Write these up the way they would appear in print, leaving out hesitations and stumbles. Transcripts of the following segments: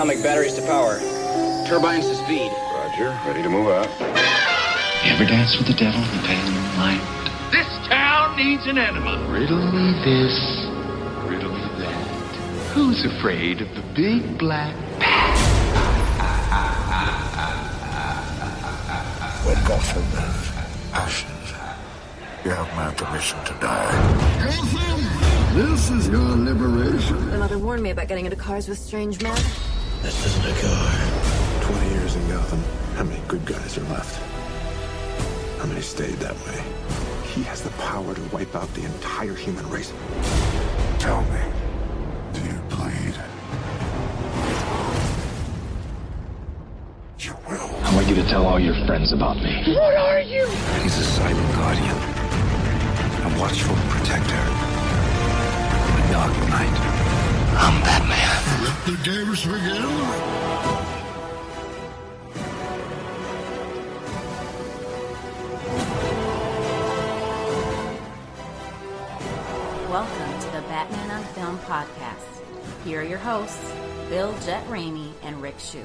Atomic batteries to power. Turbines to speed. Roger. Ready to move out. You ever dance with the devil in the pale moonlight? This town needs an enema. Riddle me this, riddle me that. Who's afraid of the big black bat? When Gotham is ashes, you have my permission to die. Gotham, this is your liberation. My mother warned me about getting into cars with strange men. This isn't a car. 20 years in Gotham. How many good guys are left? How many stayed that way? He has the power to wipe out the entire human race. Tell me, do you bleed? You will. I want you to tell all your friends about me. What are you? He's a silent guardian, a watchful protector. In the dark night, I'm Batman. Let the games begin. Welcome to the Batman on Film podcast. Here are your hosts, Bill, Jett, Ramey, and Rick Shew.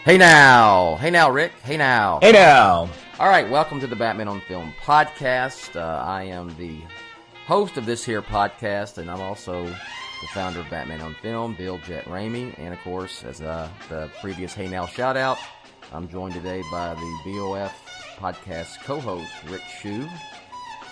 Hey now, Rick. Hey now. All right, welcome to the Batman on Film podcast. I am the host of this here podcast, and I'm also the founder of Batman on Film, Bill, Jett, Ramey, and of course, as the previous Hey Now shout out, I'm joined today by the BOF podcast co-host, Rick Shew,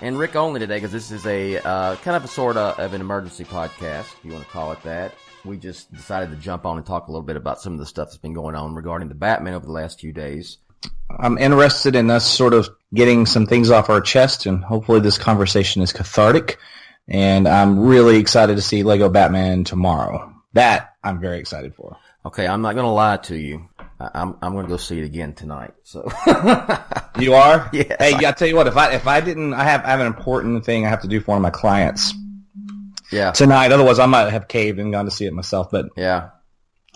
and Rick only today because this is a kind of a sort of an emergency podcast, if you want to call it that. We just decided to jump on and talk a little bit about some of the stuff that's been going on regarding the Batman over the last few days. I'm interested in us sort of getting some things off our chest, and hopefully this conversation is cathartic. And I'm really excited to see Lego Batman tomorrow. That I'm very excited for. Okay, I'm not going to lie to you. I'm going to go see it again tonight. So you are? Yeah. Hey, I tell you what, if I didn't, I have an important thing I have to do for one of my clients. Yeah. Tonight. Otherwise, I might have caved and gone to see it myself. But yeah,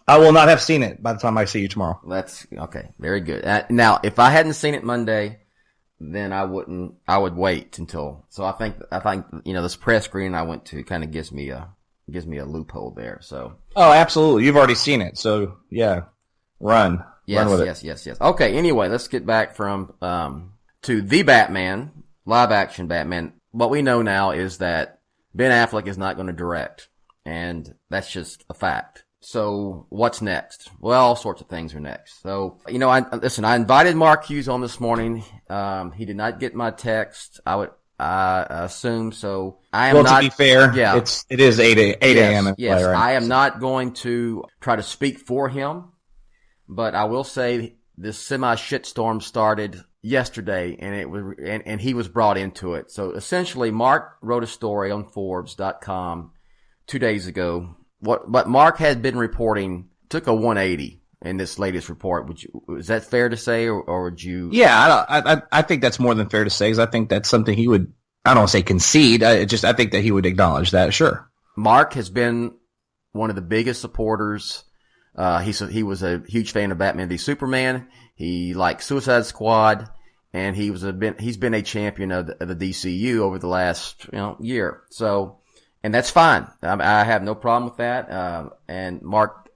I will not have seen it by the time I see you tomorrow. That's okay. Very good. Now, if I hadn't seen it Monday, then I would wait until. So I think this press screening I went to kind of gives me a loophole there. So. Oh, absolutely. You've already seen it. So yeah, run. Yes, run with yes. Okay. Anyway, let's get back from to the Batman, live action Batman. What we know now is that Ben Affleck is not going to direct, and that's just a fact. So what's next? Well, all sorts of things are next. So, I invited Mark Hughes on this morning. He did not get my text. I assume so. I am well, not. To be fair, yeah, it is 8 a.m. Yes, right? I am not going to try to speak for him, but I will say this semi-shitstorm started yesterday, and he was brought into it. So essentially, Mark wrote a story on Forbes.com 2 days ago. What Mark had been reporting took a 180 in this latest report. Is that fair to say, or would you? Yeah, I think that's more than fair to say, because I think that's something he would. I don't want to say concede. I think that he would acknowledge that. Sure. Mark has been one of the biggest supporters. He was a huge fan of Batman v Superman. He liked Suicide Squad, and he's been a champion of the DCU over the last year. So. And that's fine. I have no problem with that. And Mark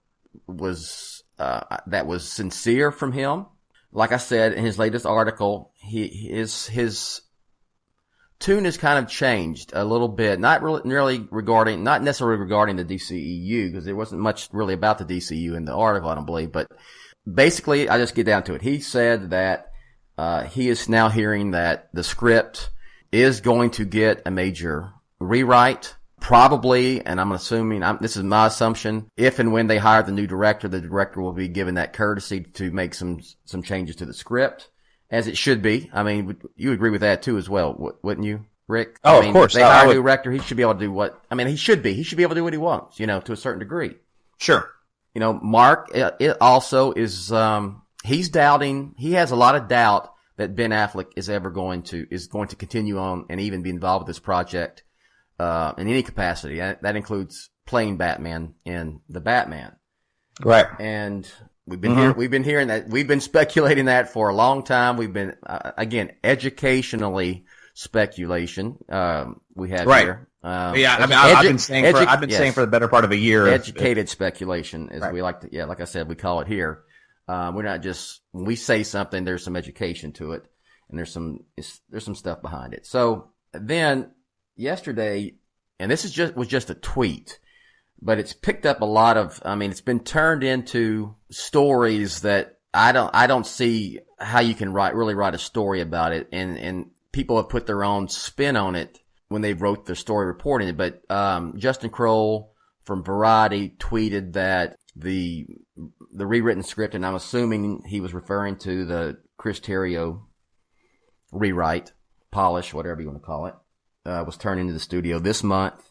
that was sincere from him. Like I said in his latest article, his tune has kind of changed a little bit. Not necessarily regarding the DCEU, because there wasn't much really about the DCU in the article, I don't believe. But basically, I just get down to it. He said that, he is now hearing that the script is going to get a major rewrite. Probably, and I'm assuming, this is my assumption, if and when they hire the director will be given that courtesy to make some changes to the script, as it should be. I mean, you agree with that too as well, wouldn't you, Rick? Oh, of course. If they hire a new director, he should be able to do he should be able to do what he wants, to a certain degree. Sure. Mark, it also is, he's doubting, he has a lot of doubt that Ben Affleck is going to continue on and even be involved with this project. In any capacity. That includes playing Batman in the Batman. Right. And We've been hearing that. We've been speculating that for a long time. We've been, again, educationally speculation, we have here. I've been saying for the better part of a year. Educated speculation, as we like to, like I said, we call it here. We're not just, when we say something, there's some education to it, and there's some stuff behind it. So then yesterday, and this was just a tweet, but it's picked up a lot of, it's been turned into stories that I don't see how you can really write a story about it, and people have put their own spin on it when they wrote their story reporting it. But Justin Kroll from Variety tweeted that the rewritten script, and I'm assuming he was referring to the Chris Terrio rewrite, polish, whatever you want to call it, was turned into the studio this month,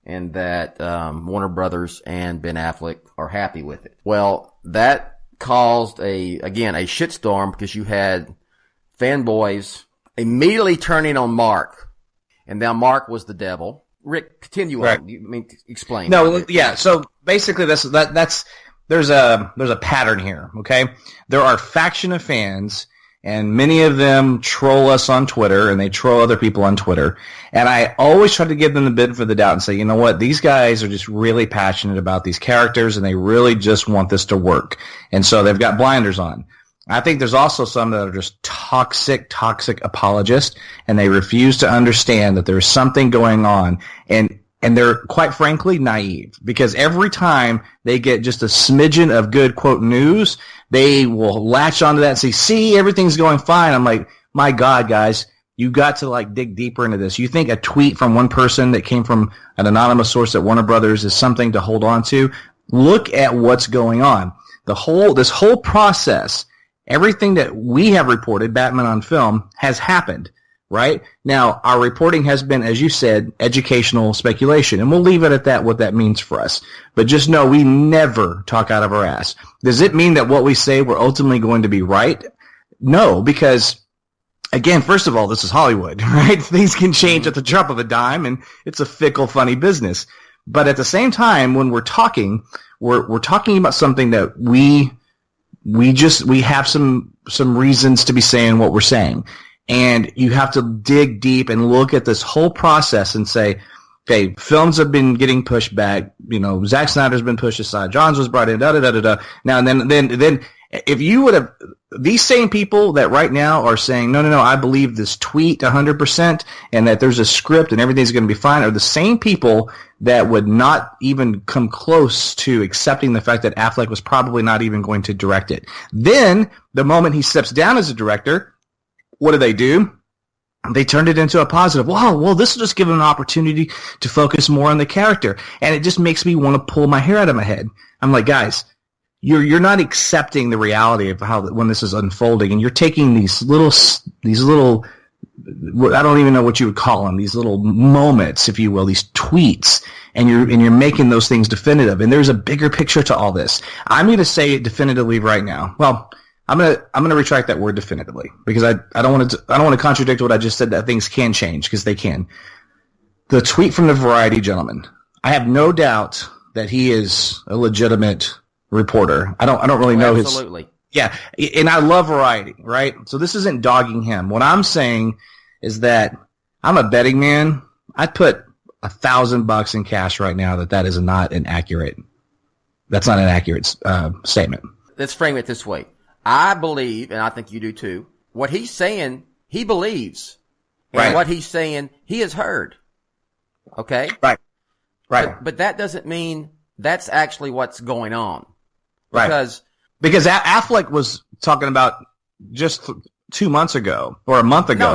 and that Warner Brothers and Ben Affleck are happy with it. Well, that caused a shitstorm, because you had fanboys immediately turning on Mark, and now Mark was the devil. Rick, continue on. Explain. No, yeah. So basically, there's a pattern here. Okay, there are faction of fans, and many of them troll us on Twitter, and they troll other people on Twitter. And I always try to give them the benefit of the doubt and say, you know what, these guys are just really passionate about these characters, and they really just want this to work. And so they've got blinders on. I think there's also some that are just toxic apologists, and they refuse to understand that there's something going on, and they're quite frankly naive, because every time they get just a smidgen of good quote news, they will latch onto that and say, see, everything's going fine. I'm like, my God, guys, you got to dig deeper into this. You think a tweet from one person that came from an anonymous source at Warner Brothers is something to hold on to? Look at what's going on. This whole process, everything that we have reported, Batman on Film, has happened, right? Now, our reporting has been, as you said, educational speculation, and we'll leave it at that, what that means for us. But just know we never talk out of our ass. Does it mean that what we say we're ultimately going to be right? No, because, again, first of all, this is Hollywood, right? Things can change at the drop of a dime, and it's a fickle, funny business. But at the same time, when we're talking about something that we have some reasons to be saying what we're saying. And you have to dig deep and look at this whole process and say, okay, films have been getting pushed back. Zack Snyder's been pushed aside. Johns was brought in, da-da-da-da-da. Now, and then if you would have, these same people that right now are saying, no, I believe this tweet 100% and that there's a script and everything's going to be fine, are the same people that would not even come close to accepting the fact that Affleck was probably not even going to direct it. Then, the moment he steps down as a director, what do? They turned it into a positive. Wow, well, this will just give him an opportunity to focus more on the character. And it just makes me want to pull my hair out of my head. I'm like, guys, you're not accepting the reality of when this is unfolding, and you're taking these little, I don't even know what you would call them, these little moments, if you will, these tweets, and you're making those things definitive. And there's a bigger picture to all this. I'm going to say it definitively right now. Well, I'm gonna retract that word definitively, because I don't want to contradict what I just said, that things can change, because they can. The tweet from the Variety gentleman, I have no doubt that he is a legitimate reporter. I don't really know his. Absolutely. Yeah, and I love Variety, right? So this isn't dogging him. What I'm saying is that I'm a betting man. I'd put $1,000 in cash right now that is not an accurate. That's not an accurate statement. Let's frame it this way. I believe, and I think you do too, what he's saying, he believes. And right. What he's saying, he has heard. Okay? Right. But that doesn't mean that's actually what's going on. Because Affleck was talking about just 2 months ago or a month ago. No,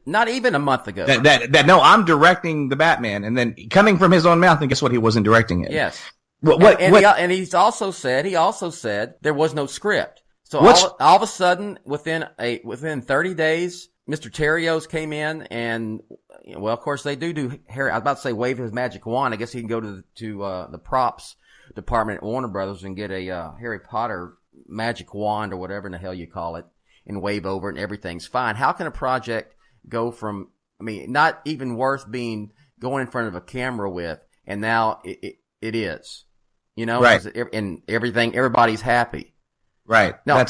not even a month ago. No, I'm directing the Batman, and then coming from his own mouth, and guess what? He wasn't directing it. Yes. And he's also said there was no script. So all of a sudden, within 30 days, Mr. Terrios came in, and well, of course they do Harry. I was about to say wave his magic wand. I guess he can go to the props department at Warner Brothers and get a Harry Potter magic wand or whatever in the hell you call it, and wave over it, and everything's fine. How can a project go from not even worth going in front of a camera with, and now it is, right? And everybody's happy. Right. No.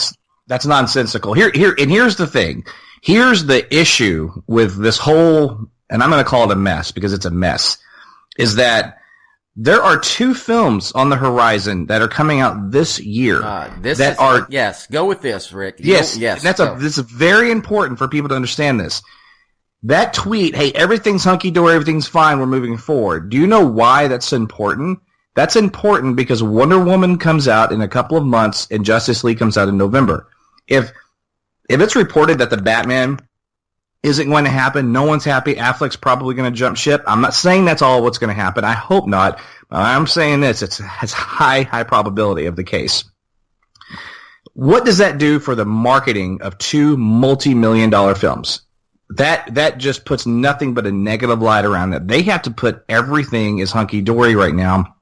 That's nonsensical. Here's the thing. Here's the issue with this whole, and I'm going to call it a mess because it's a mess, is that there are 2 films on the horizon that are coming out this year yes. Go with this, Rick. Yes. This is very important for people to understand this. That tweet, hey, everything's hunky-dory, everything's fine, we're moving forward. Do you know why that's important? That's important because Wonder Woman comes out in a couple of months and Justice League comes out in November. If it's reported that the Batman isn't going to happen, no one's happy, Affleck's probably going to jump ship. I'm not saying that's all what's going to happen. I hope not. I'm saying this. It's high probability of the case. What does that do for the marketing of 2 multi-million-dollar films? That just puts nothing but a negative light around it. They have to put everything as hunky-dory right now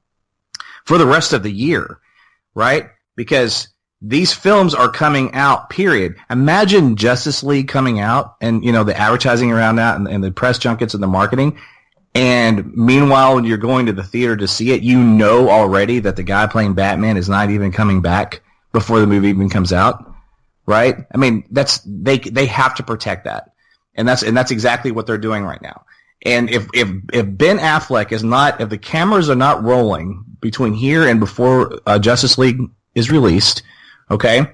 for the rest of the year, right? Because these films are coming out, period. Imagine Justice League coming out and, the advertising around that and the press junkets and the marketing. And meanwhile, when you're going to the theater to see it, already that the guy playing Batman is not even coming back before the movie even comes out, right? I mean, they have to protect that. And that's exactly what they're doing right now. And if Ben Affleck if the cameras are not rolling between here and before Justice League is released, okay,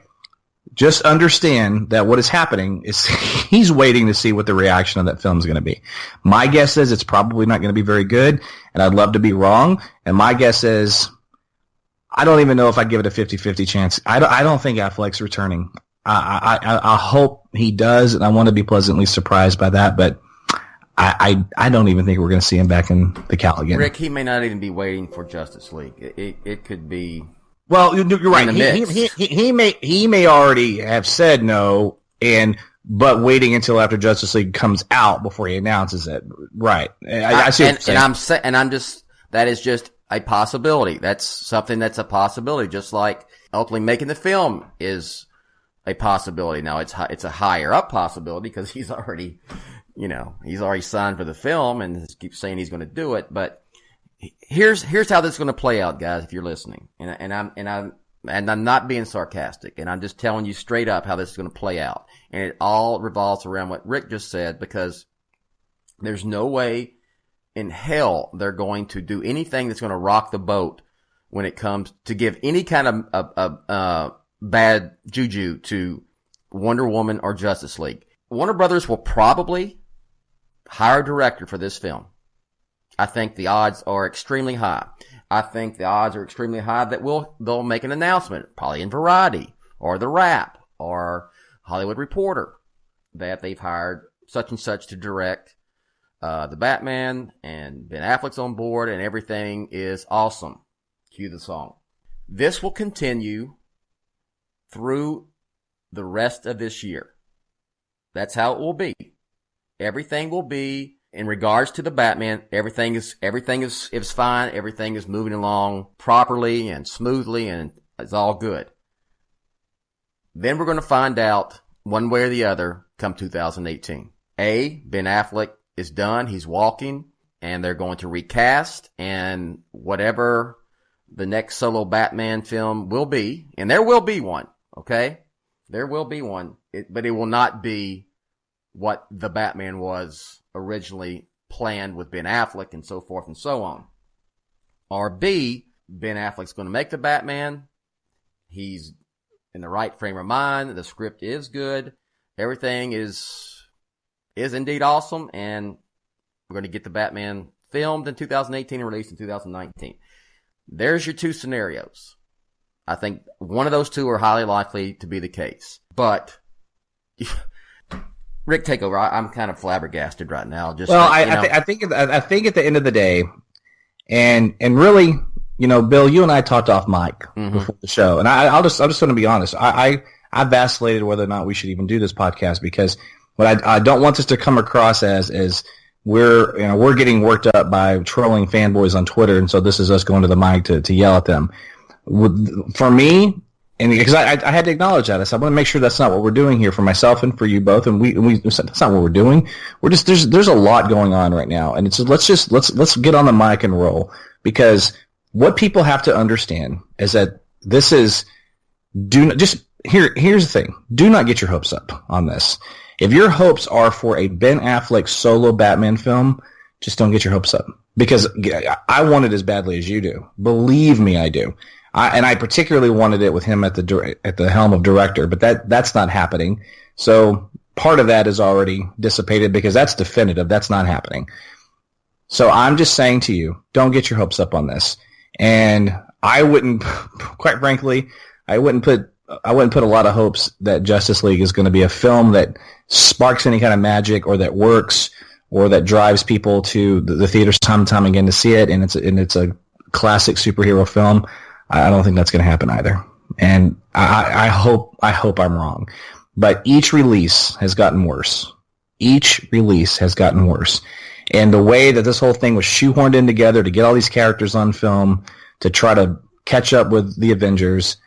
just understand that what is happening is he's waiting to see what the reaction of that film is going to be. My guess is it's probably not going to be very good, and I'd love to be wrong. And my guess is I don't even know if I'd give it a 50-50 chance. I don't think Affleck's returning. I hope he does, and I want to be pleasantly surprised by that, but I don't even think we're going to see him back in the Cal again. Rick, he may not even be waiting for Justice League. It could be. Well, you're right. He may already have said no, but waiting until after Justice League comes out before he announces it. Right. I see what you're saying. That is just a possibility. That's something that's a possibility. Just like ultimately making the film is a possibility. Now it's a higher up possibility because he's already signed for the film and keeps saying he's going to do it. But here's how this is going to play out, guys. If you're listening, and I'm not being sarcastic, and I'm just telling you straight up how this is going to play out, and it all revolves around what Rick just said, because there's no way in hell they're going to do anything that's going to rock the boat when it comes to give any kind of bad juju to Wonder Woman or Justice League. Warner Brothers will probably hire a director for this film. I think the odds are extremely high. I think the odds are extremely high that they'll make an announcement, probably in Variety or The Wrap or Hollywood Reporter, that they've hired such and such to direct the Batman, and Ben Affleck's on board and everything is awesome. Cue the song. This will continue through the rest of this year. That's how it will be. Everything will be, in regards to the Batman, everything is fine. Everything is moving along properly and smoothly, and it's all good. Then we're going to find out one way or the other come 2018. Ben Affleck is done. He's walking, and they're going to recast, and whatever the next solo Batman film will be, and there will be one, okay? There will be one, but it will not be what the Batman was originally planned with Ben Affleck and so forth and so on. Or B, Ben Affleck's going to make the Batman. He's in the right frame of mind. The script is good. Everything is indeed awesome. And we're going to get the Batman filmed in 2018 and released in 2019. There's your 2 scenarios. I think one of those 2 are highly likely to be the case. But Rick, take over. I'm kind of flabbergasted right now. I think at the end of the day, and really, Bill, you and I talked off mic before the show, and I'm just going to be honest. I vacillated whether or not we should even do this podcast, because what I don't want this to come across as we're getting worked up by trolling fanboys on Twitter, and so this is us going to the mic to yell at them. For me, and because I had to acknowledge that, I said I want to make sure that's not what we're doing here for myself and for you both, and we said that's not what we're doing. We're just there's a lot going on right now, and it's let's get on the mic and roll, because what people have to understand is that this is here's the thing. Do not get your hopes up on this. If your hopes are for a Ben Affleck solo Batman film, just don't get your hopes up. Because I want it as badly as you do. Believe me, I do. And I particularly wanted it with him at the helm of director, but that's not happening. So part of that is already dissipated because that's definitive. That's not happening. So I'm just saying to you, don't get your hopes up on this. And I wouldn't, quite frankly, I wouldn't put a lot of hopes that Justice League is going to be a film that sparks any kind of magic or that works or that drives people to the theaters time and time again to see it. And it's a classic superhero film. I don't think that's going to happen either. And I hope I'm wrong. But each release has gotten worse. Each release has gotten worse. And the way that this whole thing was shoehorned in together to get all these characters on film to try to catch up with the Avengers,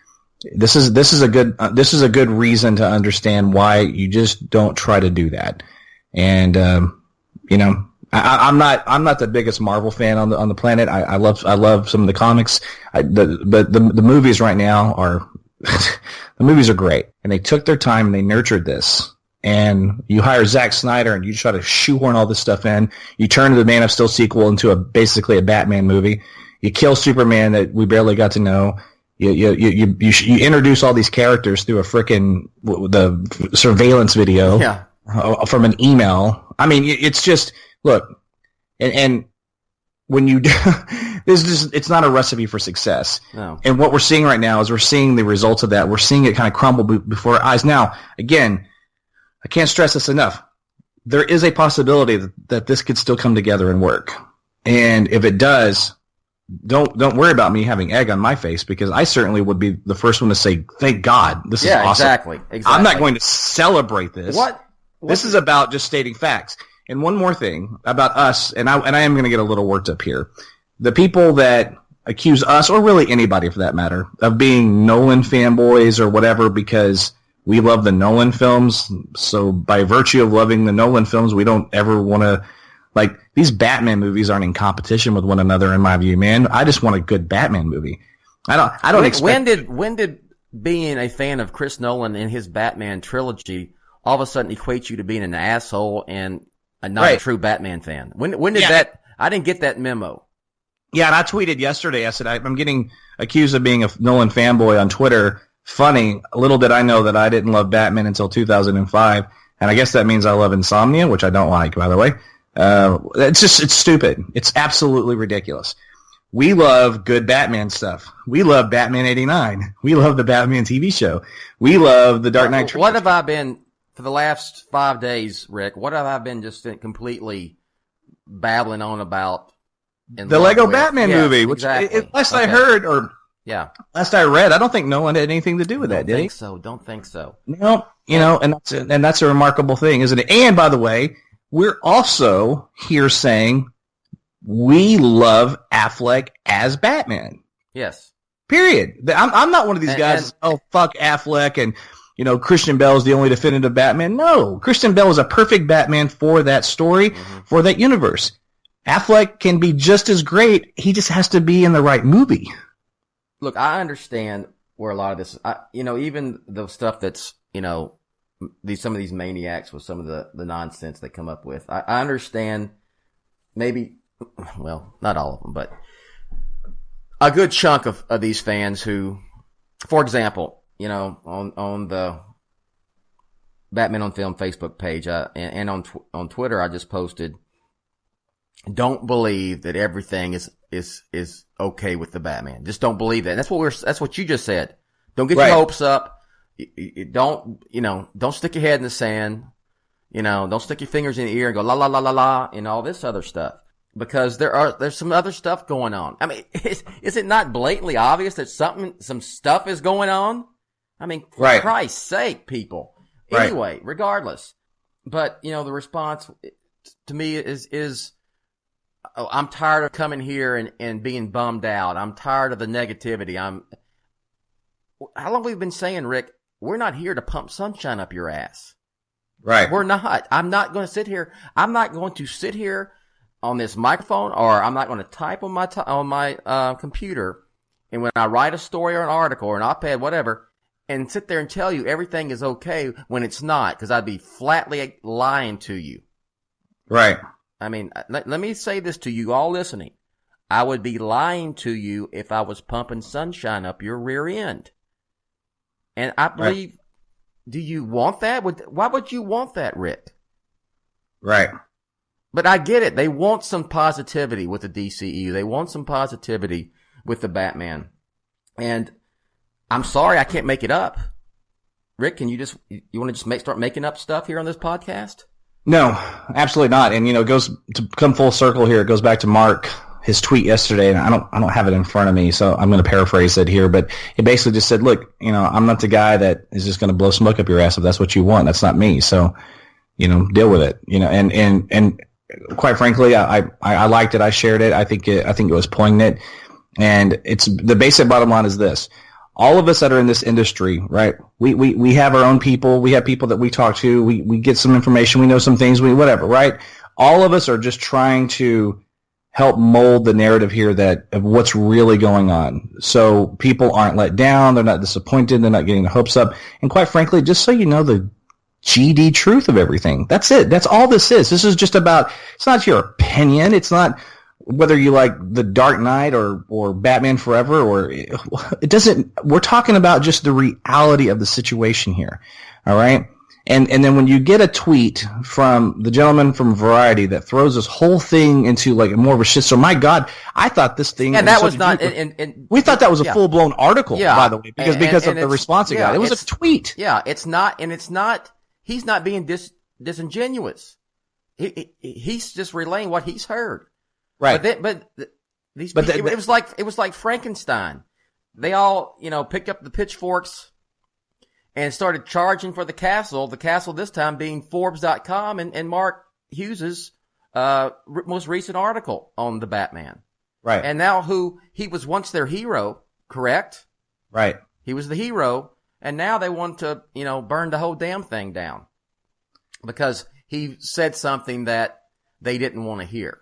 this is a good reason to understand why you just don't try to do that. And I'm not the biggest Marvel fan on the planet. I love some of the comics, but the movies right now are the movies are great, and they took their time and they nurtured this. And you hire Zack Snyder and you try to shoehorn all this stuff in. You turn the Man of Steel sequel into basically a Batman movie. You kill Superman that we barely got to know. You introduce all these characters through the surveillance video from an email. I mean, it's just look, and when you it's not a recipe for success. No. And what we're seeing right now is we're seeing the results of that. We're seeing it kind of crumble before our eyes. Now, again, I can't stress this enough. There is a possibility that this could still come together and work. And if it does, don't worry about me having egg on my face, because I certainly would be the first one to say, thank God, this is awesome. Exactly. I'm not going to celebrate this. What? This is about just stating facts. And one more thing about us, and I am going to get a little worked up here. The people that accuse us, or really anybody for that matter, of being Nolan fanboys or whatever because we love the Nolan films, so by virtue of loving the Nolan films, we don't ever want to, like, these Batman movies aren't in competition with one another in my view, man. I just want a good Batman movie. I don't expect... When did being a fan of Chris Nolan and his Batman trilogy all of a sudden equate you to being an asshole and not a true Batman fan? When did that... I didn't get that memo. Yeah, and I tweeted yesterday, I said, I'm getting accused of being a Nolan fanboy on Twitter. Funny, little did I know that I didn't love Batman until 2005, and I guess that means I love Insomnia, which I don't like, by the way. It's stupid. It's absolutely ridiculous. We love good Batman stuff. We love Batman 89. We love the Batman TV show. We love the Dark Knight trilogy. What have I been, for the last 5 days, Rick, what have I been just completely babbling on about? The Lego Batman movie, which last I heard, or last I read, I don't think Nolan had anything to do with that, did he? Don't think so. No, and that's a remarkable thing, isn't it? And by the way, we're also here saying we love Affleck as Batman. Yes. Period. I'm not one of these guys. Fuck Affleck, and Christian Bale's the only definitive Batman. No, Christian Bale is a perfect Batman for that story, for that universe. Affleck can be just as great. He just has to be in the right movie. Look, I understand where a lot of this, even the stuff that's, some of these maniacs with some of the nonsense they come up with. I understand maybe, well, not all of them, but a good chunk of these fans who, for example, on the Batman on Film Facebook page, and on Twitter, I just posted, don't believe that everything is okay with the Batman. Just don't believe that. That's what you just said. Don't get your hopes up. Don't stick your head in the sand. Don't stick your fingers in the ear and go la la la la la and all this other stuff. Because there's some other stuff going on. I mean, is it not blatantly obvious that some stuff is going on? I mean, for Christ's sake, people. Anyway, regardless. But, the response to me is I'm tired of coming here and being bummed out. I'm tired of the negativity. How long have we been saying, Rick, we're not here to pump sunshine up your ass. Right. We're not. I'm not going to sit here. I'm not going to sit here on this microphone, or I'm not going to type on my computer. And when I write a story or an article or an op-ed, whatever, and sit there and tell you everything is okay when it's not, because I'd be flatly lying to you. Right. I mean, let me say this to you all listening. I would be lying to you if I was pumping sunshine up your rear end. And I believe, do you want that? Why would you want that, Rick? Right. But I get it. They want some positivity with the DCEU. They want some positivity with the Batman. And I'm sorry I can't make it up. Rick, can you want to just start making up stuff here on this podcast? No, absolutely not. And, it goes to come full circle here. It goes back to Mark, his tweet yesterday, and I don't have it in front of me, so I'm going to paraphrase it here. But it basically just said, look, I'm not the guy that is just going to blow smoke up your ass if that's what you want. That's not me. So, deal with it. And quite frankly, I liked it. I shared it. I think it was poignant. And it's the basic bottom line is this. All of us that are in this industry, right? We have our own people. We have people that we talk to. We get some information. We know some things. Whatever, right? All of us are just trying to help mold the narrative here of what's really going on. So people aren't let down. They're not disappointed. They're not getting their hopes up. And quite frankly, just so you know the GD truth of everything. That's it. That's all this is. This is just about, it's not your opinion. It's not whether you like The Dark Knight or Batman Forever, or it doesn't, we're talking about just the reality of the situation here. All right. And then when you get a tweet from the gentleman from Variety that throws this whole thing into like more of a shit. So my God, I thought this thing. And that was not. And we thought that was a full blown article, by the way, because of the response it got. It was a tweet. Yeah, it's not, and it's not. He's not being disingenuous. He's just relaying what he's heard. Right. It was like Frankenstein. They all, picked up the pitchforks and started charging for the castle. The castle this time being Forbes.com and Mark Hughes's most recent article on the Batman. Right. And now he was once their hero, correct? Right. He was the hero, and now they want to, burn the whole damn thing down because he said something that they didn't want to hear.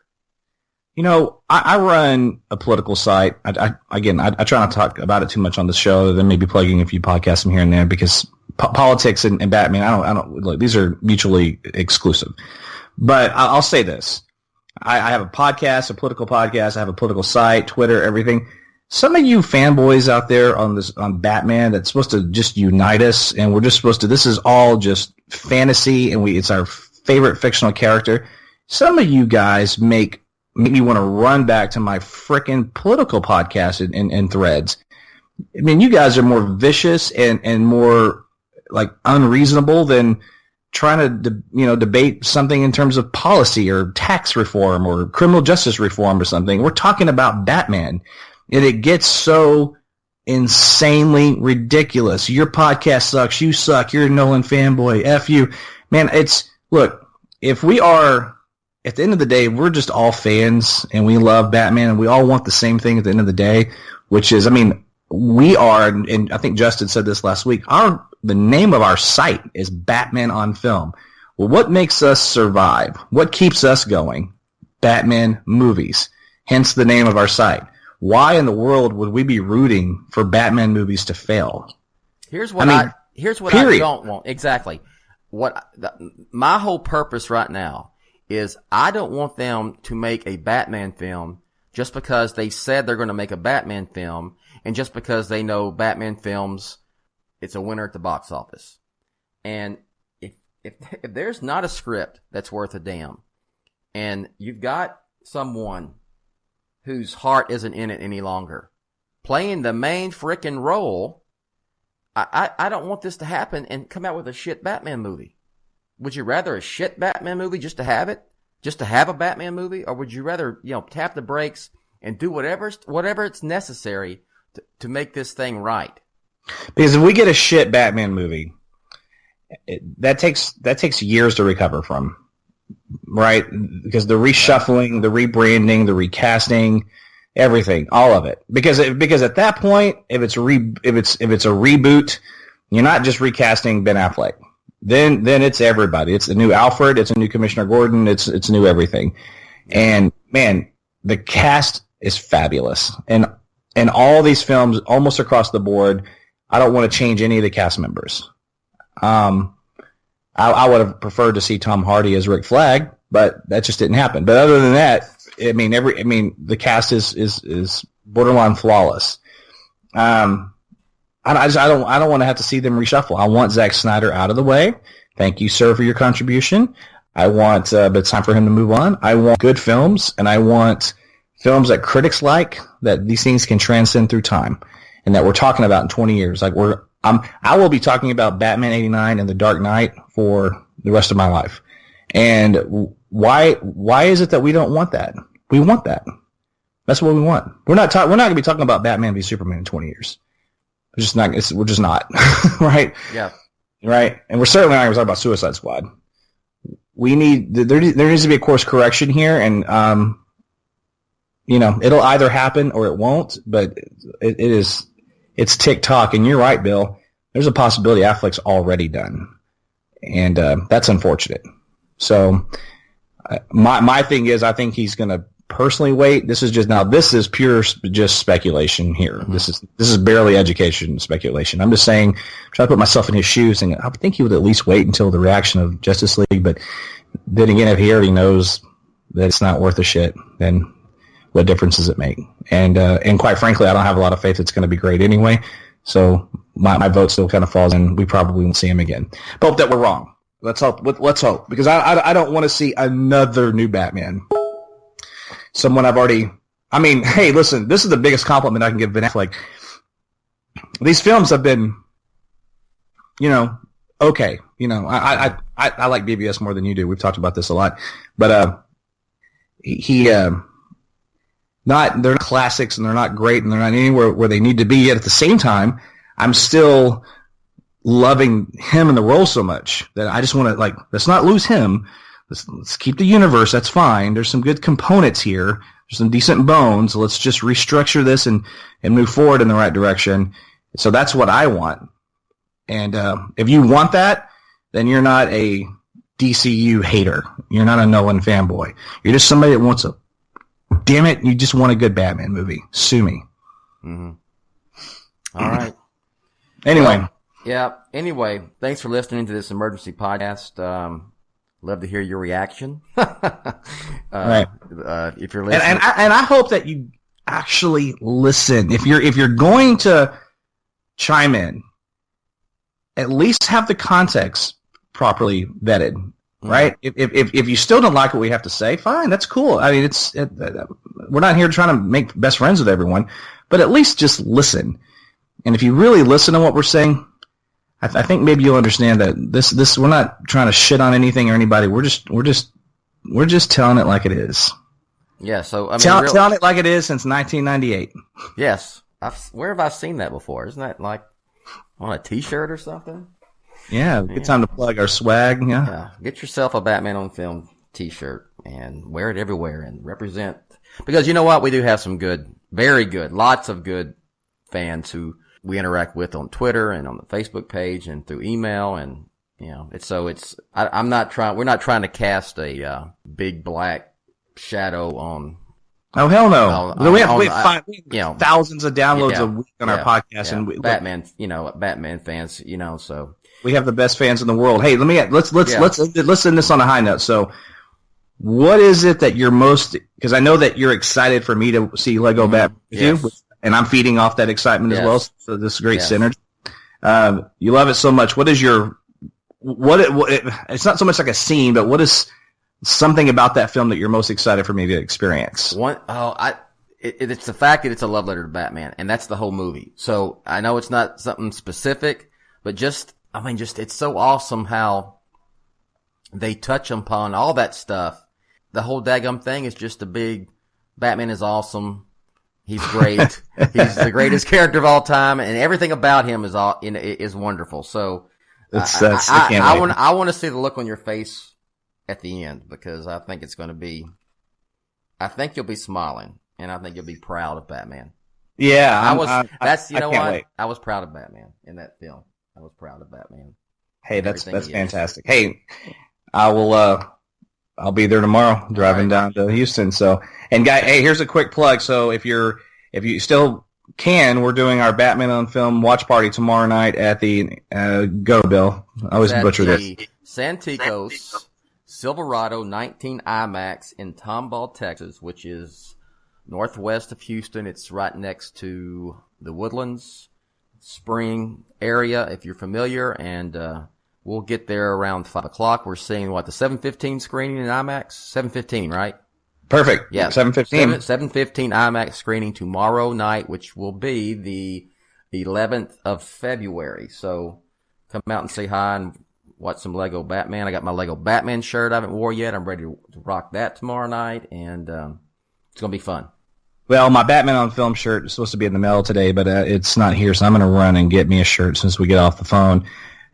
I run a political site. I try not to talk about it too much on the show, other than maybe plugging a few podcasts from here and there, because politics and Batman, I don't look, these are mutually exclusive. But I'll say this. I have a podcast, a political podcast. I have a political site, Twitter, everything. Some of you fanboys out there on Batman that's supposed to just unite us, and we're just supposed to, this is all just fantasy, and it's our favorite fictional character. Some of you guys make me want to run back to my frickin' political podcast and threads. I mean, you guys are more vicious and more like unreasonable than trying to debate something in terms of policy or tax reform or criminal justice reform or something. We're talking about Batman, and it gets so insanely ridiculous. Your podcast sucks. You suck. You're a Nolan fanboy. F you. Man, look, if we are, at the end of the day, we're just all fans and we love Batman and we all want the same thing at the end of the day, which is, we are, and I think Justin said this last week, the name of our site is Batman on Film. Well, what makes us survive? What keeps us going? Batman movies. Hence the name of our site. Why in the world would we be rooting for Batman movies to fail? Here's what I don't want. Exactly. My whole purpose right now is I don't want them to make a Batman film just because they said they're going to make a Batman film and just because they know Batman films, it's a winner at the box office. And if there's not a script that's worth a damn, and you've got someone whose heart isn't in it any longer playing the main frickin' role, I don't want this to happen and come out with a shit Batman movie. Would you rather a shit Batman movie just to have it? Just to have a Batman movie? Or would you rather, tap the brakes and do whatever it's necessary to make this thing right? Because if we get a shit Batman movie, that takes years to recover from, right? Because the reshuffling, the rebranding, the recasting, everything, all of it. Because at that point, if it's a reboot, you're not just recasting Ben Affleck. Then it's everybody. It's the new Alfred. It's a new Commissioner Gordon. It's new everything. And man, the cast is fabulous. And all these films, almost across the board, I don't want to change any of the cast members. I would have preferred to see Tom Hardy as Rick Flag, but that just didn't happen. But other than that, the cast is borderline flawless. I don't want to have to see them reshuffle. I want Zack Snyder out of the way. Thank you, sir, for your contribution. But it's time for him to move on. I want good films, and I want films that critics like, that these things can transcend through time, and that we're talking about in 20 years. Like I will be talking about Batman 89 and The Dark Knight for the rest of my life. And why is it that we don't want that? We want that. That's what we want. We're not going to be talking about Batman v Superman in 20 years. We're just not. Right? Yeah. Right? And we're certainly not going to talk about Suicide Squad. There needs to be a course correction here, and it'll either happen or it won't, but it's TikTok, and you're right, Bill. There's a possibility Affleck's already done, and that's unfortunate. So my thing is, I think he's going to personally wait. This is pure just speculation here. Mm-hmm. This is barely education speculation. I'm just saying, trying to put myself in his shoes, and I think he would at least wait until the reaction of Justice League. But then again, if he already knows that it's not worth a shit, then what difference does it make? And quite frankly, I don't have a lot of faith it's going to be great anyway. So my vote still kind of falls, and we probably won't see him again. But hope that we're wrong. Let's hope, because I don't want to see another new Batman. Someone I've already. I mean, hey, listen, this is the biggest compliment I can give Ben Affleck. These films have been, okay. I like BBS more than you do. We've talked about this a lot, but they're not classics, and they're not great, and they're not anywhere where they need to be. Yet at the same time, I'm still loving him in the role so much that I just want to, let's not lose him. Let's keep the universe. That's fine. There's some good components here. There's some decent bones. Let's just restructure this and move forward in the right direction. So that's what I want. And if you want that, then you're not a DCU hater. You're not a Nolan fanboy. You're just somebody that wants damn it, you just want a good Batman movie. Sue me. Mm-hmm. All right. Anyway. Anyway, thanks for listening to this emergency podcast. Love to hear your reaction. Right. If you're listening. And I hope that you actually listen. If you're going to chime in, at least have the context properly vetted. Right? If you still don't like what we have to say, fine, that's cool. I mean, we're not here trying to make best friends with everyone, but at least just listen. And if you really listen to what we're saying, I think maybe you'll understand that this we're not trying to shit on anything or anybody. We're just telling it like it is. Yeah. So telling it like it is since 1998. Yes. Where have I seen that before? Isn't that like on a T-shirt or something? Yeah, good time to plug our swag. Yeah, get yourself a Batman on Film T-shirt and wear it everywhere and represent. Because you know what, we do have some good, very good, lots of good fans who we interact with on Twitter and on the Facebook page and through email, and we're not trying to cast a big black shadow on. Oh hell no! We have thousands of downloads a week on our podcast, and Batman fans, so. We have the best fans in the world. Hey, let's end this on a high note. So, what is it that you're most? Because I know that you're excited for me to see Lego Batman with you, and I'm feeding off that excitement as well. So this is great synergy. You love it so much. What is your it's not so much like a scene, but what is something about that film that you're most excited for me to experience? It's the fact that it's a love letter to Batman, and that's the whole movie. So I know it's not something specific, but it's so awesome how they touch upon all that stuff. The whole daggum thing is just a big, Batman is awesome. He's great. He's the greatest character of all time, and everything about him is wonderful. So I want to see the look on your face at the end, because I think it's going to be, I think you'll be smiling, and I think you'll be proud of Batman. Yeah, I was proud of Batman in that film. I was proud of Batman. Hey, that's fantastic. Hey, I'll be there tomorrow driving down to Houston. So, and guy, hey, here's a quick plug. So if you still we're doing our Batman on Film watch party tomorrow night at the go Bill. I always butcher this. Santikos Silverado 19 IMAX in Tomball, Texas, which is northwest of Houston. It's right next to the Woodlands Spring area, if you're familiar, and we'll get there around 5 o'clock. We're seeing, the 7:15 screening in IMAX? 7:15, right? Perfect. Yeah. 7:15. 7:15 IMAX screening tomorrow night, which will be the 11th of February. So come out and say hi and watch some Lego Batman. I got my Lego Batman shirt I haven't wore yet. I'm ready to rock that tomorrow night, and it's going to be fun. Well, my Batman on Film shirt is supposed to be in the mail today, but it's not here, so I'm going to run and get me a shirt since we get off the phone.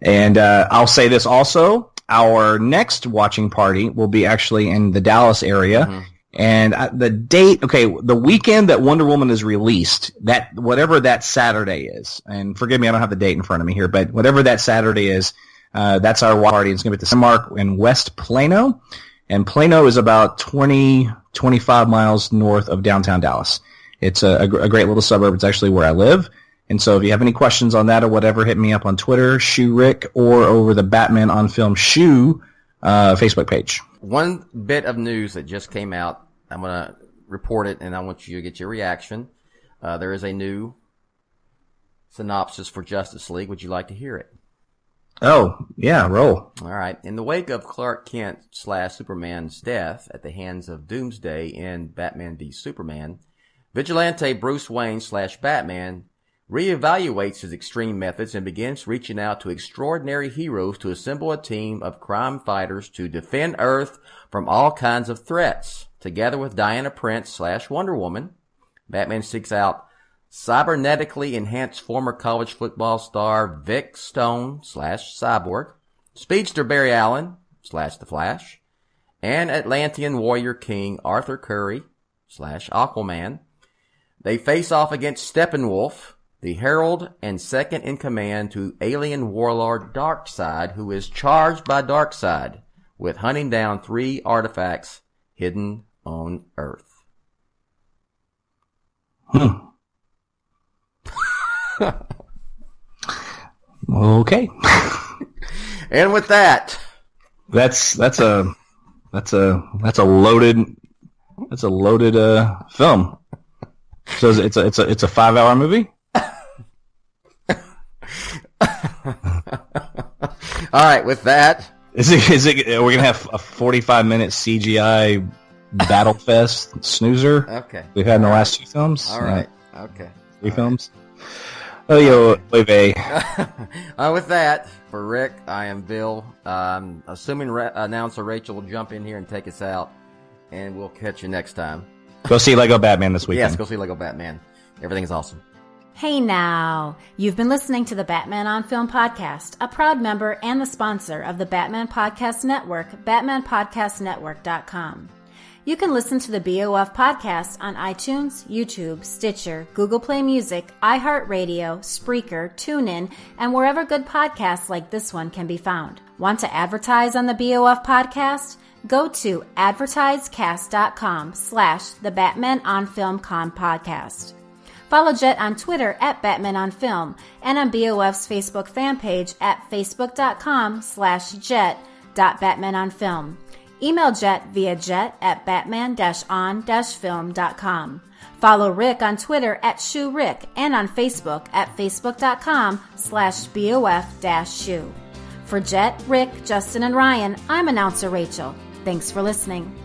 And I'll say this also, our next watching party will be actually in the Dallas area. Mm-hmm. And the date, the weekend that Wonder Woman is released, whatever that Saturday is, and forgive me, I don't have the date in front of me here, but whatever that Saturday is, that's our watch party. It's going to be at the Cinemark in West Plano. And Plano is about 25 miles north of downtown Dallas. It's a great little suburb. It's actually where I live. And so if you have any questions on that or whatever, hit me up on Twitter, Shew Rick, or over the Batman on Film Shew Facebook page. One bit of news that just came out, I'm going to report it, and I want you to get your reaction. There is a new synopsis for Justice League. Would you like to hear it? Oh, yeah, roll. All right. In the wake of Clark Kent / Superman's death at the hands of Doomsday in Batman v Superman, Vigilante Bruce Wayne / Batman reevaluates his extreme methods and begins reaching out to extraordinary heroes to assemble a team of crime fighters to defend Earth from all kinds of threats. Together with Diana Prince / Wonder Woman, Batman seeks out cybernetically enhanced former college football star Vic Stone / Cyborg, speedster Barry Allen / The Flash, and Atlantean warrior king Arthur Curry / Aquaman. They face off against Steppenwolf, the herald and second in command to alien warlord Darkseid, who is charged by Darkseid with hunting down 3 artifacts hidden on Earth. Okay. And with that, that's a loaded film. So it's a 5-hour movie. All right. With that, is it? Are we gonna have a 45-minute CGI battle fest snoozer? Okay. We've had in the last 2 films. All right. Okay. 3 films. Oh, yo, with that, for Rick, I am Bill. Assuming announcer Rachel will jump in here and take us out, and we'll catch you next time. Go see Lego Batman this weekend. Yes, go see Lego Batman. Everything is awesome. Hey now, you've been listening to the Batman on Film podcast, a proud member and the sponsor of the Batman Podcast Network, BatmanPodcastNetwork.com. You can listen to the BOF podcast on iTunes, YouTube, Stitcher, Google Play Music, iHeartRadio, Spreaker, TuneIn, and wherever good podcasts like this one can be found. Want to advertise on the BOF podcast? Go to advertisecast.com/the Batman on Film Con podcast. Follow Jett on Twitter at Batman on Film and on BOF's Facebook fan page at facebook.com/Jett.BatmanOnFilm. Email Jett via Jett@batman-on-film.com. Follow Rick on Twitter at ShewRick and on Facebook at facebook.com/BOF-Shew. For Jett, Rick, Justin, and Ryan, I'm announcer Rachel. Thanks for listening.